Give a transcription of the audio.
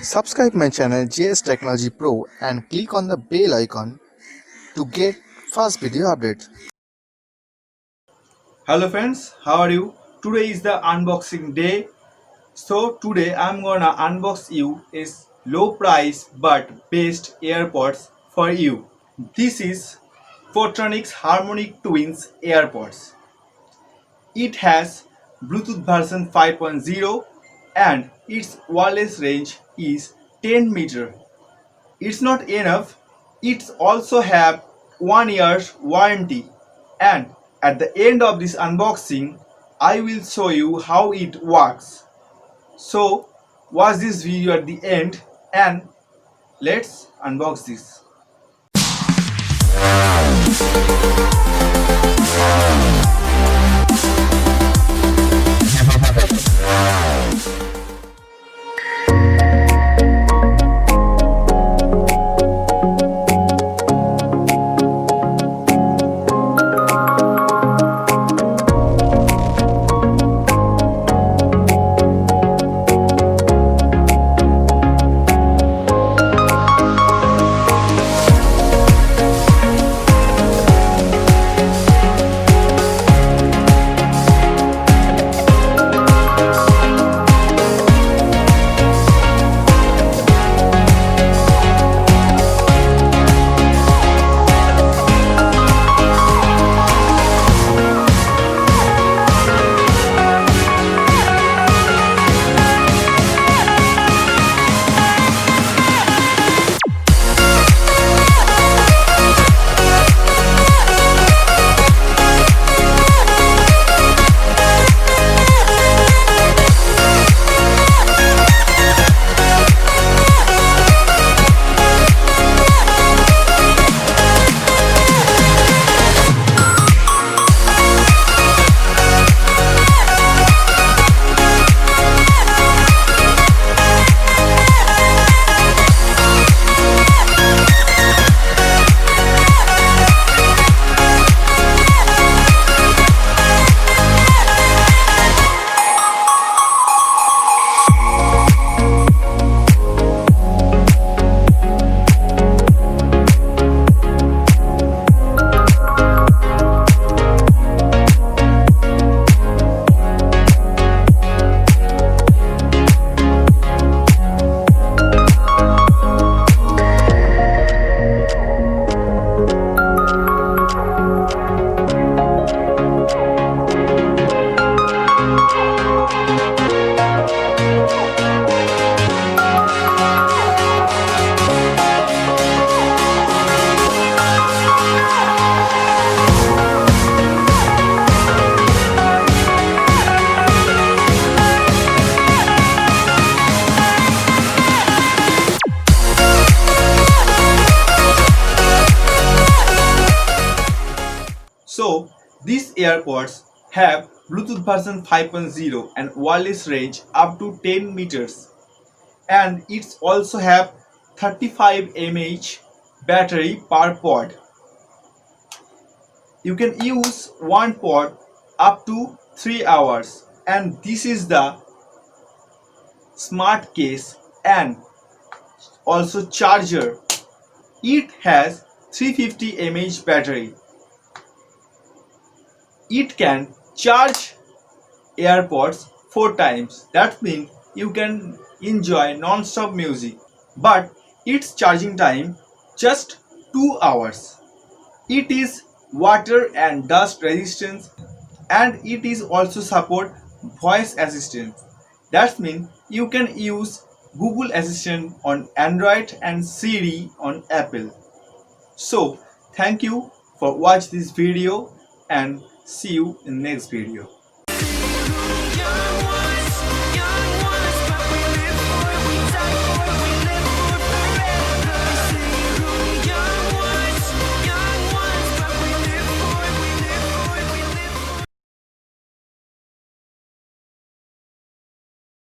Subscribe my channel JS Technology Pro and click on the bell icon to get fast video updates. Hello friends, how are you? Today is the unboxing day. So today I'm gonna unbox you is low price but best AirPods for you. This is Portronics Harmonic Twins AirPods. It has Bluetooth version 5.0 and its wireless range is 10 meter. It's not enough, it also have 1 year's warranty, and at the end of this unboxing I will show you how it works. So watch this video at the end and let's unbox this. So these AirPods have Bluetooth version 5.0 and wireless range up to 10 meters, and it's also have 35 mAh battery per pod. You can use one pod up to 3 hours, and this is the smart case and also charger. It has 350 mAh battery. It can charge AirPods 4 times. That means you can enjoy non-stop music. But its charging time just 2 hours. It is water and dust resistant, and it is also support voice assistant. That means you can use Google Assistant on Android and Siri on Apple. So thank you for watching this video and see you in next video.